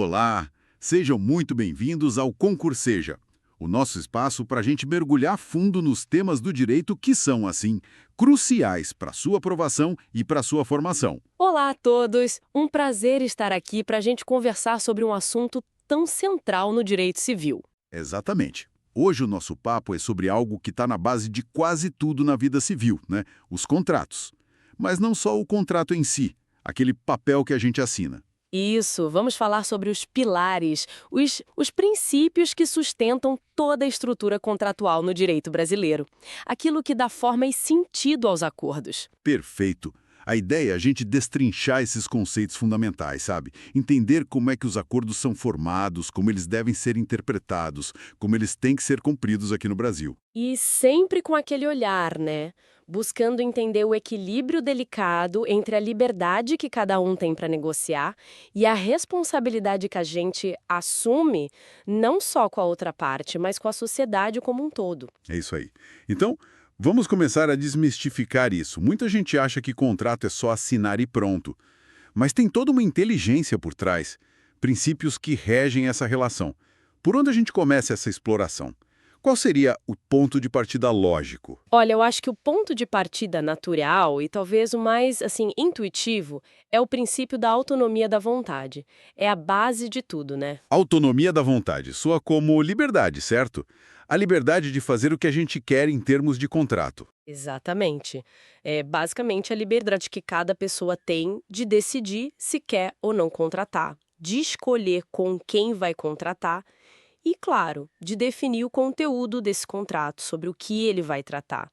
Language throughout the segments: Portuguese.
Olá, sejam muito bem-vindos ao Concurseja, o nosso espaço para a gente mergulhar fundo nos temas do direito que são, assim, cruciais para a sua aprovação e para a sua formação. Olá a todos! Um prazer estar aqui para a gente conversar sobre um assunto tão central no direito civil. Exatamente. Hoje o nosso papo é sobre algo que está na base de quase tudo na vida civil, né? Os contratos. Mas não só o contrato em si, aquele papel que a gente assina. Isso, vamos falar sobre os pilares, os princípios que sustentam toda a estrutura contratual no direito brasileiro. Aquilo que dá forma e sentido aos acordos. Perfeito. A ideia é a gente destrinchar esses conceitos fundamentais, sabe? Entender como é que os acordos são formados, como eles devem ser interpretados, como eles têm que ser cumpridos aqui no Brasil. E sempre com aquele olhar, né? Buscando entender o equilíbrio delicado entre a liberdade que cada um tem para negociar e a responsabilidade que a gente assume, não só com a outra parte, mas com a sociedade como um todo. É isso aí. Então, vamos começar a desmistificar isso. Muita gente acha que contrato é só assinar e pronto. Mas tem toda uma inteligência por trás, princípios que regem essa relação. Por onde a gente começa essa exploração? Qual seria o ponto de partida lógico? Olha, eu acho que o ponto de partida natural e talvez o mais, intuitivo é o princípio da autonomia da vontade. É a base de tudo, né? Autonomia da vontade soa como liberdade, certo? A liberdade de fazer o que a gente quer em termos de contrato. Exatamente. É basicamente a liberdade que cada pessoa tem de decidir se quer ou não contratar, de escolher com quem vai contratar e, claro, de definir o conteúdo desse contrato, sobre o que ele vai tratar.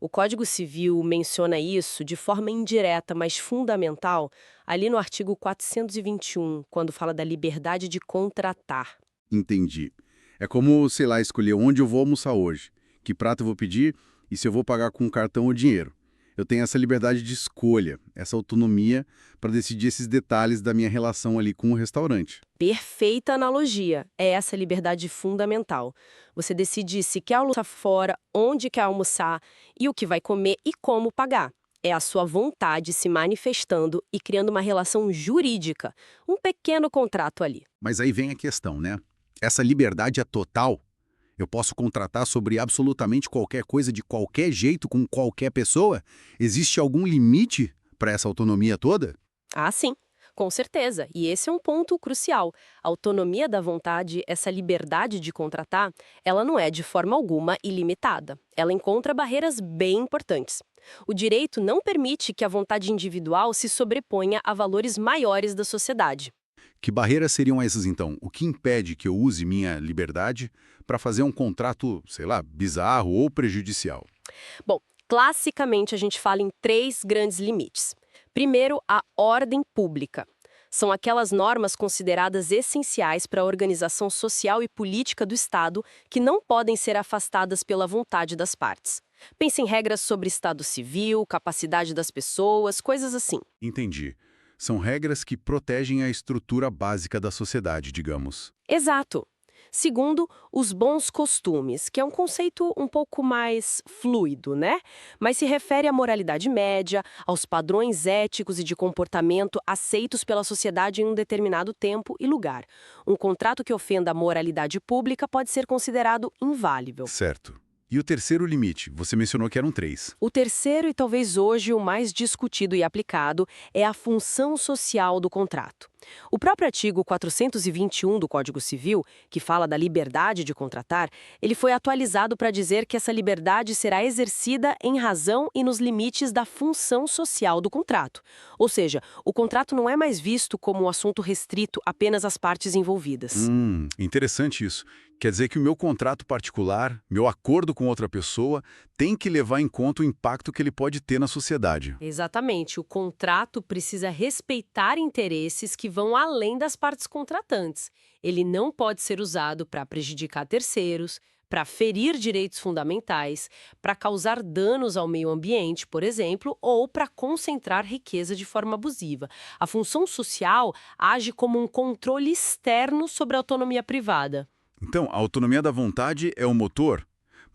O Código Civil menciona isso de forma indireta, mas fundamental, ali no artigo 421, quando fala da liberdade de contratar. Entendi. É como, sei lá, escolher onde eu vou almoçar hoje, que prato eu vou pedir e se eu vou pagar com cartão ou dinheiro. Eu tenho essa liberdade de escolha, essa autonomia para decidir esses detalhes da minha relação ali com o restaurante. Perfeita analogia. É essa liberdade fundamental. Você decide se quer almoçar fora, onde quer almoçar e o que vai comer e como pagar. É a sua vontade se manifestando e criando uma relação jurídica, um pequeno contrato ali. Mas aí vem a questão, né? Essa liberdade é total? Eu posso contratar sobre absolutamente qualquer coisa de qualquer jeito com qualquer pessoa? Existe algum limite para essa autonomia toda? Ah, sim, com certeza. E esse é um ponto crucial. A autonomia da vontade, essa liberdade de contratar, ela não é de forma alguma ilimitada. Ela encontra barreiras bem importantes. O direito não permite que a vontade individual se sobreponha a valores maiores da sociedade. Que barreiras seriam essas então? O que impede que eu use minha liberdade para fazer um contrato, sei lá, bizarro ou prejudicial? Bom, classicamente a gente fala em três grandes limites. Primeiro, a ordem pública. São aquelas normas consideradas essenciais para a organização social e política do Estado que não podem ser afastadas pela vontade das partes. Pense em regras sobre Estado civil, capacidade das pessoas, coisas assim. Entendi. São regras que protegem a estrutura básica da sociedade, digamos. Exato. Segundo, os bons costumes, que é um conceito um pouco mais fluido, né? Mas se refere à moralidade média, aos padrões éticos e de comportamento aceitos pela sociedade em um determinado tempo e lugar. Um contrato que ofenda a moralidade pública pode ser considerado inválido. Certo. E o terceiro limite? Você mencionou que eram três. O terceiro e talvez hoje o mais discutido e aplicado é a função social do contrato. O próprio artigo 421 do Código Civil, que fala da liberdade de contratar, ele foi atualizado para dizer que essa liberdade será exercida em razão e nos limites da função social do contrato. Ou seja, o contrato não é mais visto como um assunto restrito apenas às partes envolvidas. Interessante isso. Quer dizer que o meu contrato particular, meu acordo com outra pessoa, tem que levar em conta o impacto que ele pode ter na sociedade. Exatamente, o contrato precisa respeitar interesses que vão além das partes contratantes. Ele não pode ser usado para prejudicar terceiros, para ferir direitos fundamentais, para causar danos ao meio ambiente, por exemplo, ou para concentrar riqueza de forma abusiva. A função social age como um controle externo sobre a autonomia privada. Então, a autonomia da vontade é o motor,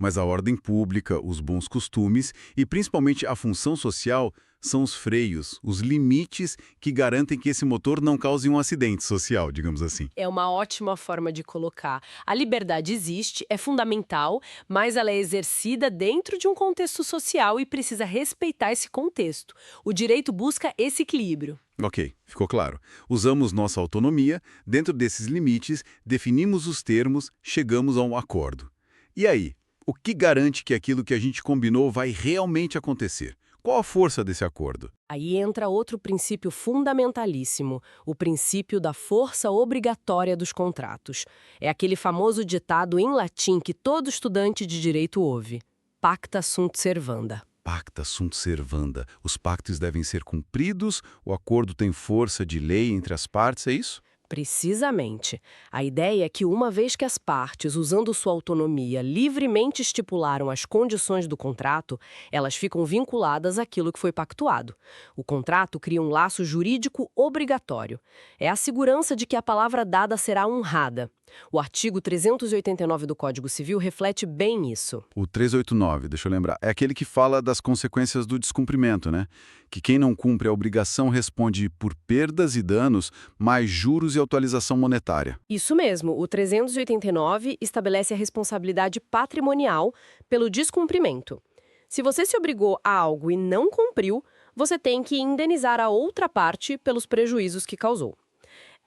Mas a ordem pública, os bons costumes e principalmente a função social são os freios, os limites que garantem que esse motor não cause um acidente social, digamos assim. É uma ótima forma de colocar. A liberdade existe, é fundamental, mas ela é exercida dentro de um contexto social e precisa respeitar esse contexto. O direito busca esse equilíbrio. Ok, ficou claro. Usamos nossa autonomia, dentro desses limites, definimos os termos, chegamos a um acordo. E aí, o que garante que aquilo que a gente combinou vai realmente acontecer? Qual a força desse acordo? Aí entra outro princípio fundamentalíssimo, o princípio da força obrigatória dos contratos. É aquele famoso ditado em latim que todo estudante de direito ouve: Pacta sunt servanda. Pacta sunt servanda. Os pactos devem ser cumpridos, o acordo tem força de lei entre as partes, é isso? Precisamente. A ideia é que uma vez que as partes, usando sua autonomia, livremente estipularam as condições do contrato, elas ficam vinculadas àquilo que foi pactuado. O contrato cria um laço jurídico obrigatório. É a segurança de que a palavra dada será honrada. O artigo 389 do Código Civil reflete bem isso. O 389, deixa eu lembrar, é aquele que fala das consequências do descumprimento, né? Que quem não cumpre a obrigação responde por perdas e danos, mais juros e atualização monetária. Isso mesmo, o 389 estabelece a responsabilidade patrimonial pelo descumprimento. Se você se obrigou a algo e não cumpriu, você tem que indenizar a outra parte pelos prejuízos que causou.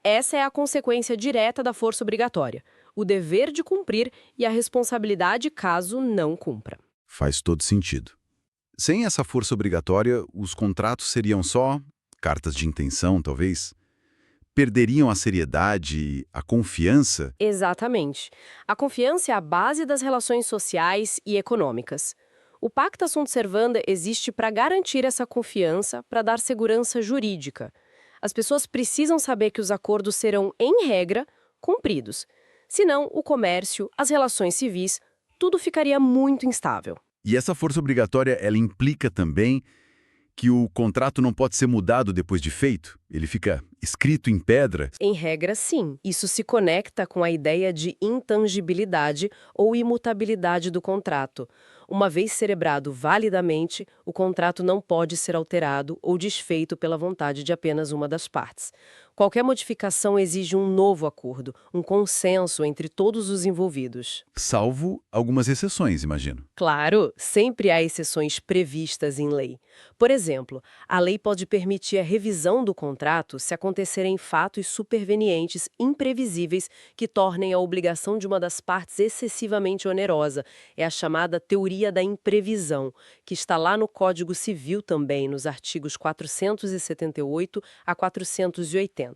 Essa é a consequência direta da força obrigatória, o dever de cumprir e a responsabilidade caso não cumpra. Faz todo sentido. Sem essa força obrigatória, os contratos seriam só cartas de intenção, talvez? Perderiam a seriedade, a confiança? Exatamente. A confiança é a base das relações sociais e econômicas. O Pacta Sunt Servanda existe para garantir essa confiança, para dar segurança jurídica. As pessoas precisam saber que os acordos serão, em regra, cumpridos. Senão, o comércio, as relações civis, tudo ficaria muito instável. E essa força obrigatória, ela implica também que o contrato não pode ser mudado depois de feito? Ele fica escrito em pedra? Em regra, sim. Isso se conecta com a ideia de intangibilidade ou imutabilidade do contrato. Uma vez celebrado validamente, o contrato não pode ser alterado ou desfeito pela vontade de apenas uma das partes. Qualquer modificação exige um novo acordo, um consenso entre todos os envolvidos. Salvo algumas exceções, imagino. Claro, sempre há exceções previstas em lei. Por exemplo, a lei pode permitir a revisão do contrato se acontecerem fatos supervenientes imprevisíveis que tornem a obrigação de uma das partes excessivamente onerosa. É a chamada teoria da imprevisão, que está lá no Código Civil também, nos artigos 478 a 480.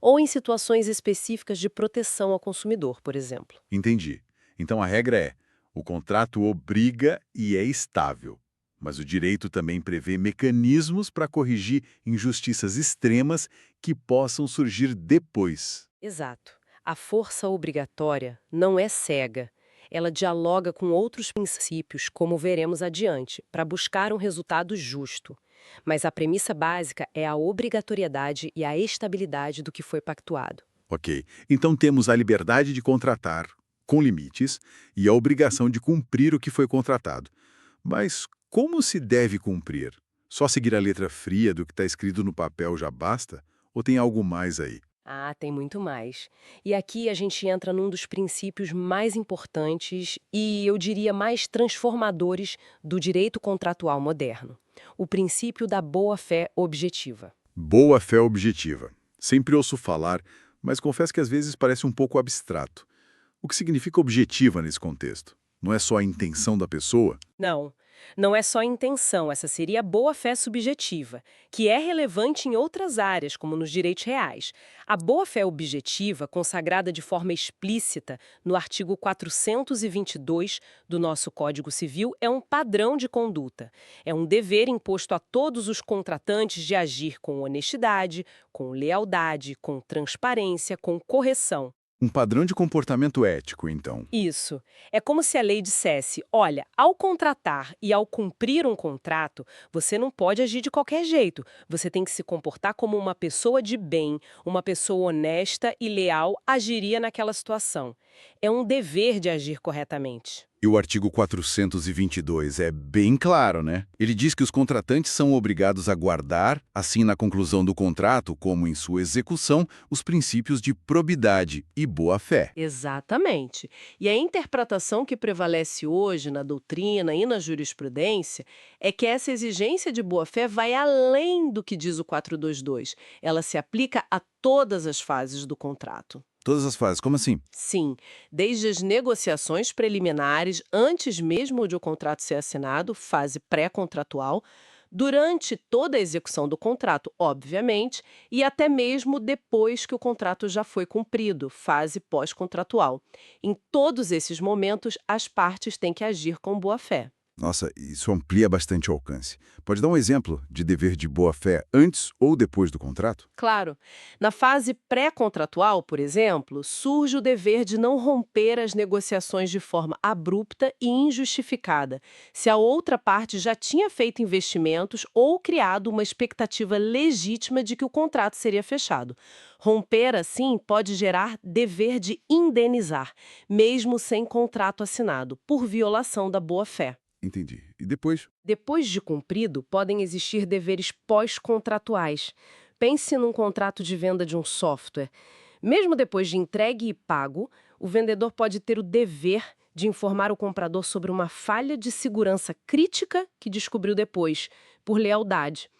Ou em situações específicas de proteção ao consumidor, por exemplo. Entendi. Então a regra é: o contrato obriga e é estável. Mas o direito também prevê mecanismos para corrigir injustiças extremas que possam surgir depois. Exato. A força obrigatória não é cega. Ela dialoga com outros princípios, como veremos adiante, para buscar um resultado justo. Mas a premissa básica é a obrigatoriedade e a estabilidade do que foi pactuado. Ok. Então temos a liberdade de contratar, com limites, e a obrigação de cumprir o que foi contratado. Mas como se deve cumprir? Só seguir a letra fria do que está escrito no papel já basta? Ou tem algo mais aí? Ah, tem muito mais. E aqui a gente entra num dos princípios mais importantes e, eu diria, mais transformadores do direito contratual moderno. O princípio da boa-fé objetiva. Boa-fé objetiva. Sempre ouço falar, mas confesso que às vezes parece um pouco abstrato. O que significa objetiva nesse contexto? Não é só a intenção da pessoa? Não é só intenção, essa seria a boa-fé subjetiva, que é relevante em outras áreas, como nos direitos reais. A boa-fé objetiva, consagrada de forma explícita no artigo 422 do nosso Código Civil, é um padrão de conduta. É um dever imposto a todos os contratantes de agir com honestidade, com lealdade, com transparência, com correção. Um padrão de comportamento ético, então. Isso. É como se a lei dissesse: olha, ao contratar e ao cumprir um contrato, você não pode agir de qualquer jeito. Você tem que se comportar como uma pessoa de bem, uma pessoa honesta e leal agiria naquela situação. É um dever de agir corretamente. E o artigo 422 é bem claro, né? Ele diz que os contratantes são obrigados a guardar, assim na conclusão do contrato como em sua execução, os princípios de probidade e boa-fé. Exatamente. E a interpretação que prevalece hoje na doutrina e na jurisprudência é que essa exigência de boa-fé vai além do que diz o 422. Ela se aplica a todas as fases do contrato. Todas as fases, como assim? Sim, desde as negociações preliminares, antes mesmo de o contrato ser assinado, fase pré-contratual, durante toda a execução do contrato, obviamente, e até mesmo depois que o contrato já foi cumprido, fase pós-contratual. Em todos esses momentos, as partes têm que agir com boa-fé. Nossa, isso amplia bastante o alcance. Pode dar um exemplo de dever de boa-fé antes ou depois do contrato? Claro, na fase pré-contratual, por exemplo, surge o dever de não romper as negociações de forma abrupta e injustificada, se a outra parte já tinha feito investimentos ou criado uma expectativa legítima de que o contrato seria fechado. Romper, assim, pode gerar dever de indenizar, mesmo sem contrato assinado, por violação da boa-fé. Entendi. E depois? Depois de cumprido, podem existir deveres pós-contratuais. Pense num contrato de venda de um software. Mesmo depois de entregue e pago, o vendedor pode ter o dever de informar o comprador sobre uma falha de segurança crítica que descobriu depois, por lealdade.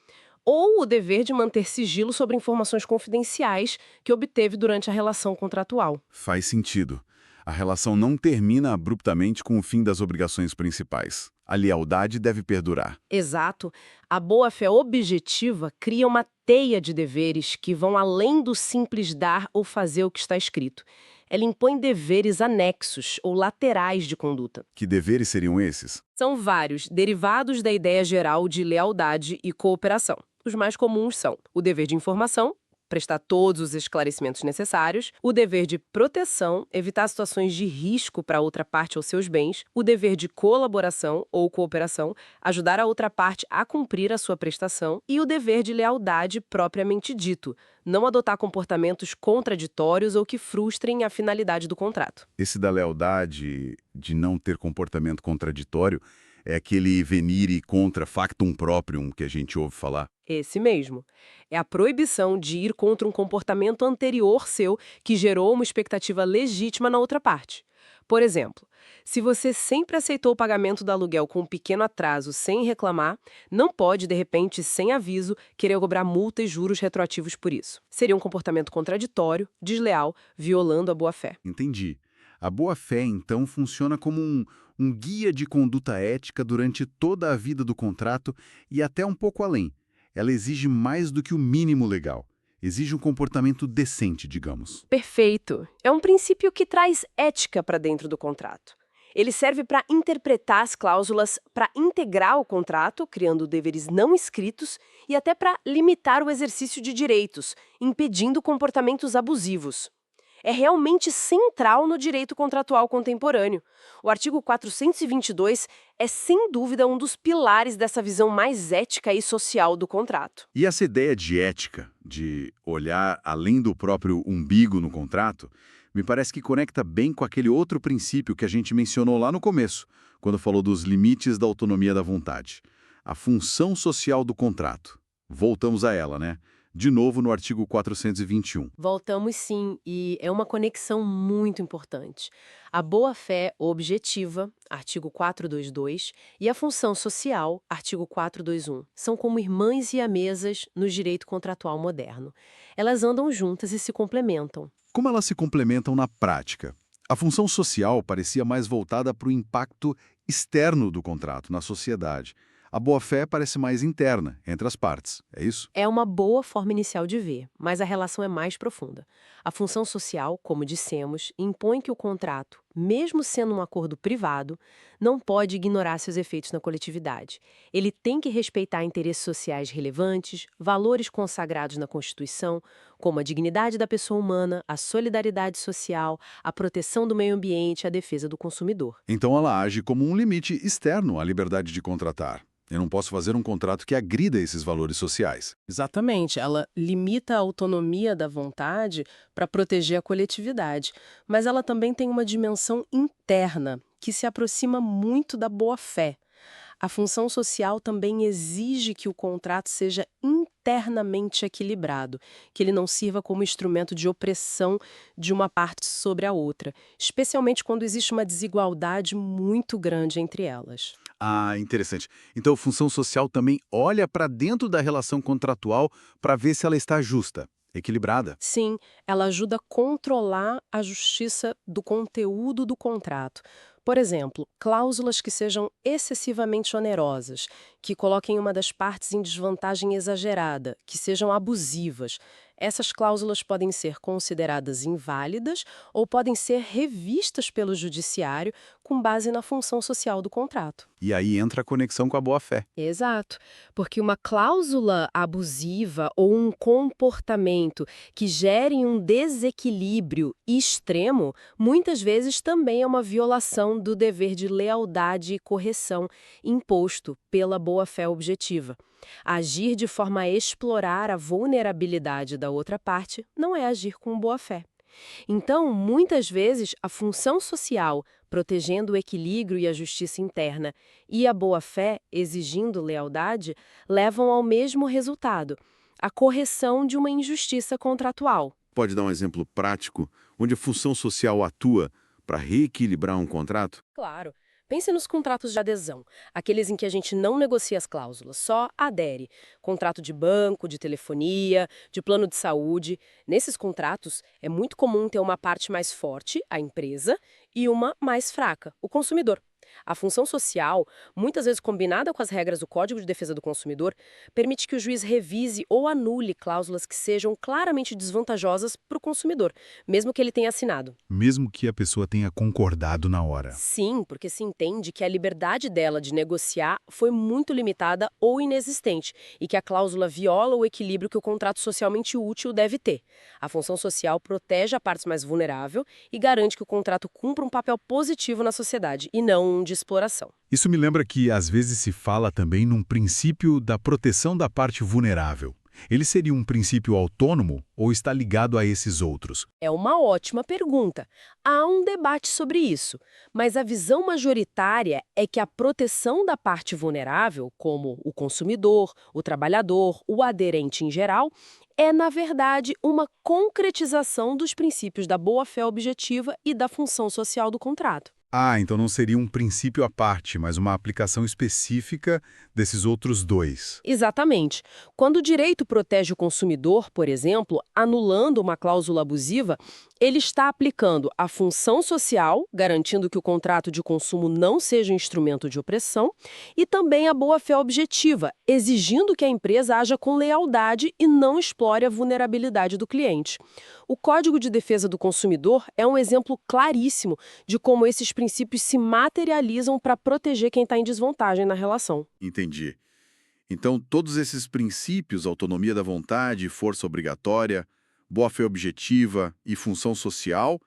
Ou o dever de manter sigilo sobre informações confidenciais que obteve durante a relação contratual. Faz sentido. A relação não termina abruptamente com o fim das obrigações principais. A lealdade deve perdurar. Exato. A boa-fé objetiva cria uma teia de deveres que vão além do simples dar ou fazer o que está escrito. Ela impõe deveres anexos ou laterais de conduta. Que deveres seriam esses? São vários, derivados da ideia geral de lealdade e cooperação. Os mais comuns são o dever de informação, prestar todos os esclarecimentos necessários, o dever de proteção, evitar situações de risco para a outra parte ou seus bens, o dever de colaboração ou cooperação, ajudar a outra parte a cumprir a sua prestação, e o dever de lealdade propriamente dito, não adotar comportamentos contraditórios ou que frustrem a finalidade do contrato. Esse da lealdade, de não ter comportamento contraditório, é aquele venire contra factum proprium que a gente ouve falar. Esse mesmo. É a proibição de ir contra um comportamento anterior seu que gerou uma expectativa legítima na outra parte. Por exemplo, se você sempre aceitou o pagamento do aluguel com um pequeno atraso sem reclamar, não pode, de repente, sem aviso, querer cobrar multa e juros retroativos por isso. Seria um comportamento contraditório, desleal, violando a boa-fé. Entendi. A boa-fé, então, funciona como um guia de conduta ética durante toda a vida do contrato e até um pouco além. Ela exige mais do que o mínimo legal. Exige um comportamento decente, digamos. Perfeito. É um princípio que traz ética para dentro do contrato. Ele serve para interpretar as cláusulas, para integrar o contrato, criando deveres não escritos, e até para limitar o exercício de direitos, impedindo comportamentos abusivos. É realmente central no direito contratual contemporâneo. O artigo 422 é, sem dúvida, um dos pilares dessa visão mais ética e social do contrato. E essa ideia de ética, de olhar além do próprio umbigo no contrato, me parece que conecta bem com aquele outro princípio que a gente mencionou lá no começo, quando falou dos limites da autonomia da vontade. A função social do contrato. Voltamos a ela, né? De novo no artigo 421. Voltamos sim, e é uma conexão muito importante. A boa-fé objetiva, artigo 422, e a função social, artigo 421, são como irmãs siamesas no direito contratual moderno. Elas andam juntas e se complementam. Como elas se complementam na prática? A função social parecia mais voltada para o impacto externo do contrato na sociedade. A boa-fé parece mais interna, entre as partes, é isso? É uma boa forma inicial de ver, mas a relação é mais profunda. A função social, como dissemos, impõe que o contrato, mesmo sendo um acordo privado, não pode ignorar seus efeitos na coletividade. Ele tem que respeitar interesses sociais relevantes, valores consagrados na Constituição, como a dignidade da pessoa humana, a solidariedade social, a proteção do meio ambiente e a defesa do consumidor. Então ela age como um limite externo à liberdade de contratar. Eu não posso fazer um contrato que agrida esses valores sociais. Exatamente, ela limita a autonomia da vontade para proteger a coletividade, mas ela também tem uma dimensão dimensão interna, que se aproxima muito da boa-fé. A função social também exige que o contrato seja internamente equilibrado, que ele não sirva como instrumento de opressão de uma parte sobre a outra, especialmente quando existe uma desigualdade muito grande entre elas. Ah, interessante. Então, função social também olha para dentro da relação contratual para ver se ela está justa, equilibrada. Sim, ela ajuda a controlar a justiça do conteúdo do contrato. Por exemplo, cláusulas que sejam excessivamente onerosas, que coloquem uma das partes em desvantagem exagerada, que sejam abusivas. Essas cláusulas podem ser consideradas inválidas ou podem ser revistas pelo judiciário com base na função social do contrato. E aí entra a conexão com a boa-fé. Exato, porque uma cláusula abusiva ou um comportamento que gere um desequilíbrio extremo, muitas vezes também é uma violação do dever de lealdade e correção imposto pela boa-fé objetiva. Agir de forma a explorar a vulnerabilidade da outra parte não é agir com boa-fé. Então, muitas vezes, a função social, protegendo o equilíbrio e a justiça interna, e a boa-fé, exigindo lealdade, levam ao mesmo resultado, a correção de uma injustiça contratual. Pode dar um exemplo prático onde a função social atua para reequilibrar um contrato? Claro. Pense nos contratos de adesão, aqueles em que a gente não negocia as cláusulas, só adere. Contrato de banco, de telefonia, de plano de saúde. Nesses contratos, é muito comum ter uma parte mais forte, a empresa, e uma mais fraca, o consumidor. A função social, muitas vezes combinada com as regras do Código de Defesa do Consumidor, permite que o juiz revise ou anule cláusulas que sejam claramente desvantajosas para o consumidor, mesmo que ele tenha assinado. Mesmo que a pessoa tenha concordado na hora. Sim, porque se entende que a liberdade dela de negociar foi muito limitada ou inexistente e que a cláusula viola o equilíbrio que o contrato socialmente útil deve ter. A função social protege a parte mais vulnerável e garante que o contrato cumpra um papel positivo na sociedade e não um de exploração. Isso me lembra que às vezes se fala também num princípio da proteção da parte vulnerável. Ele seria um princípio autônomo ou está ligado a esses outros? É uma ótima pergunta. Há um debate sobre isso, mas a visão majoritária é que a proteção da parte vulnerável, como o consumidor, o trabalhador, o aderente em geral, é, na verdade, uma concretização dos princípios da boa-fé objetiva e da função social do contrato. Ah, então não seria um princípio à parte, mas uma aplicação específica desses outros dois. Exatamente. Quando o direito protege o consumidor, por exemplo, anulando uma cláusula abusiva, ele está aplicando a função social, garantindo que o contrato de consumo não seja um instrumento de opressão, e também a boa-fé objetiva, exigindo que a empresa haja com lealdade e não explore a vulnerabilidade do cliente. O Código de Defesa do Consumidor é um exemplo claríssimo de como esses princípios se materializam para proteger quem está em desvantagem na relação. Entendi. Então, todos esses princípios, autonomia da vontade, força obrigatória, boa-fé objetiva e função social,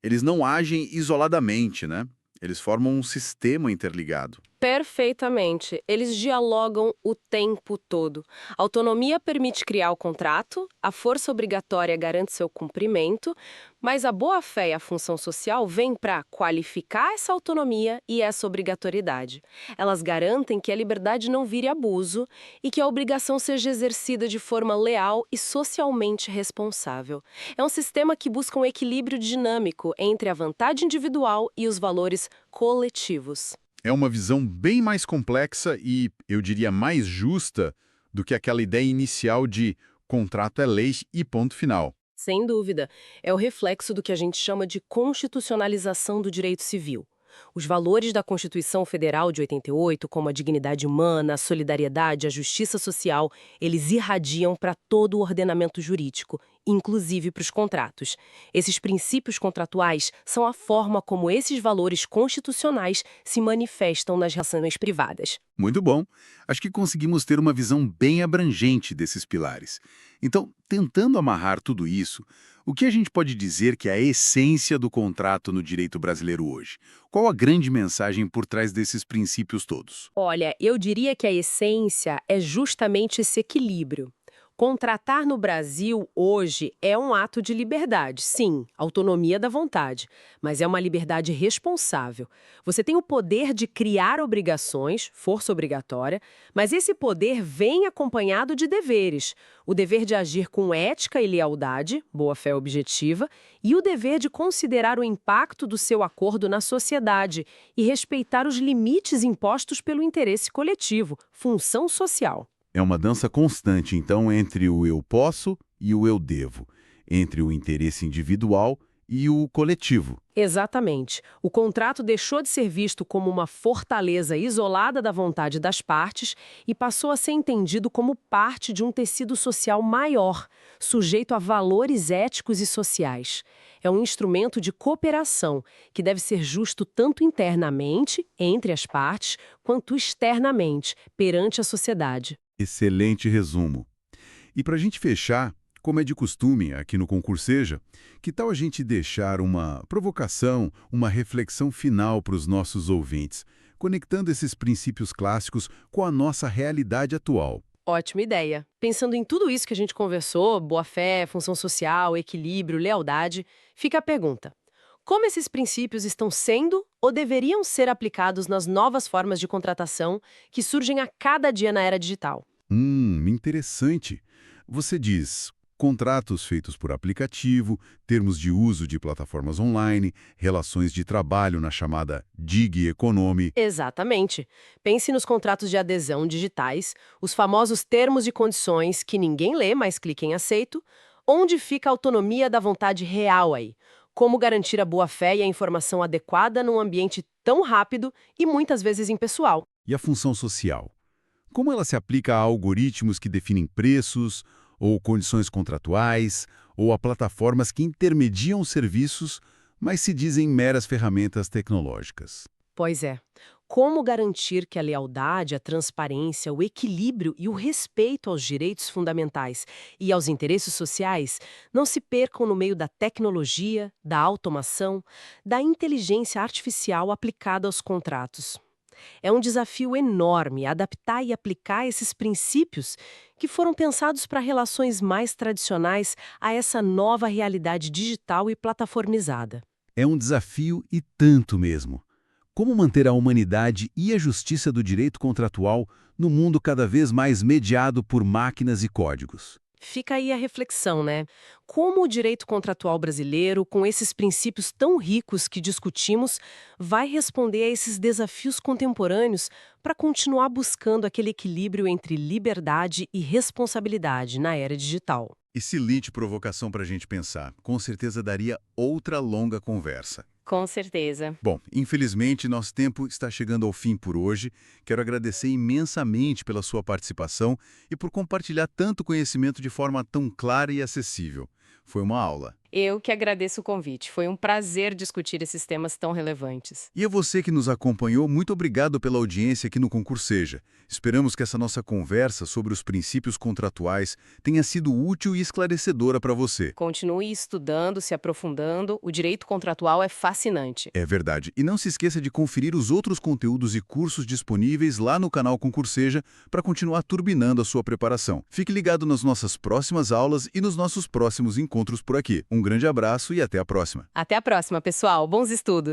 eles não agem isoladamente, né? Eles formam um sistema interligado. Perfeitamente. Eles dialogam o tempo todo. A autonomia permite criar o contrato, a força obrigatória garante seu cumprimento, mas a boa-fé e a função social vêm para qualificar essa autonomia e essa obrigatoriedade. Elas garantem que a liberdade não vire abuso e que a obrigação seja exercida de forma leal e socialmente responsável. É um sistema que busca um equilíbrio dinâmico entre a vantagem individual e os valores coletivos. É uma visão bem mais complexa e, eu diria, mais justa do que aquela ideia inicial de contrato é lei e ponto final. Sem dúvida, é o reflexo do que a gente chama de constitucionalização do direito civil. Os valores da Constituição Federal de 88, como a dignidade humana, a solidariedade, a justiça social, eles irradiam para todo o ordenamento jurídico, inclusive para os contratos. Esses princípios contratuais são a forma como esses valores constitucionais se manifestam nas relações privadas. Muito bom. Acho que conseguimos ter uma visão bem abrangente desses pilares. Então, tentando amarrar tudo isso, o que a gente pode dizer que é a essência do contrato no direito brasileiro hoje? Qual a grande mensagem por trás desses princípios todos? Olha, eu diria que a essência é justamente esse equilíbrio. Contratar no Brasil, hoje, é um ato de liberdade, sim, autonomia da vontade, mas é uma liberdade responsável. Você tem o poder de criar obrigações, força obrigatória, mas esse poder vem acompanhado de deveres. O dever de agir com ética e lealdade, boa-fé objetiva, e o dever de considerar o impacto do seu acordo na sociedade e respeitar os limites impostos pelo interesse coletivo, função social. É uma dança constante, então, entre o eu posso e o eu devo, entre o interesse individual e o coletivo. Exatamente. O contrato deixou de ser visto como uma fortaleza isolada da vontade das partes e passou a ser entendido como parte de um tecido social maior, sujeito a valores éticos e sociais. É um instrumento de cooperação que deve ser justo tanto internamente, entre as partes, quanto externamente, perante a sociedade. Excelente resumo. E para a gente fechar, como é de costume aqui no Concurseja, que tal a gente deixar uma provocação, uma reflexão final para os nossos ouvintes, conectando esses princípios clássicos com a nossa realidade atual? Ótima ideia. Pensando em tudo isso que a gente conversou, boa-fé, função social, equilíbrio, lealdade, fica a pergunta: como esses princípios estão sendo ou deveriam ser aplicados nas novas formas de contratação que surgem a cada dia na era digital? Interessante. Você diz contratos feitos por aplicativo, termos de uso de plataformas online, relações de trabalho na chamada gig economy. Exatamente. Pense nos contratos de adesão digitais, os famosos termos e condições que ninguém lê, mas clica em aceito. Onde fica a autonomia da vontade real aí? Como garantir a boa-fé e a informação adequada num ambiente tão rápido e muitas vezes impessoal? E a função social? Como ela se aplica a algoritmos que definem preços, ou condições contratuais, ou a plataformas que intermediam serviços, mas se dizem meras ferramentas tecnológicas? Pois é. Como garantir que a lealdade, a transparência, o equilíbrio e o respeito aos direitos fundamentais e aos interesses sociais não se percam no meio da tecnologia, da automação, da inteligência artificial aplicada aos contratos? É um desafio enorme adaptar e aplicar esses princípios que foram pensados para relações mais tradicionais a essa nova realidade digital e plataformizada. É um desafio e tanto mesmo. Como manter a humanidade e a justiça do direito contratual no mundo cada vez mais mediado por máquinas e códigos? Fica aí a reflexão, né? Como o direito contratual brasileiro, com esses princípios tão ricos que discutimos, vai responder a esses desafios contemporâneos para continuar buscando aquele equilíbrio entre liberdade e responsabilidade na era digital? Excelente provocação para a gente pensar. Com certeza daria outra longa conversa. Com certeza. Bom, infelizmente nosso tempo está chegando ao fim por hoje. Quero agradecer imensamente pela sua participação e por compartilhar tanto conhecimento de forma tão clara e acessível. Foi uma aula. Eu que agradeço o convite. Foi um prazer discutir esses temas tão relevantes. E a você que nos acompanhou, muito obrigado pela audiência aqui no Concurseja. Esperamos que essa nossa conversa sobre os princípios contratuais tenha sido útil e esclarecedora para você. Continue estudando, se aprofundando. O direito contratual é fascinante. É verdade. E não se esqueça de conferir os outros conteúdos e cursos disponíveis lá no canal Concurseja para continuar turbinando a sua preparação. Fique ligado nas nossas próximas aulas e nos nossos próximos encontros por aqui. Um grande abraço e até a próxima. Até a próxima, pessoal. Bons estudos!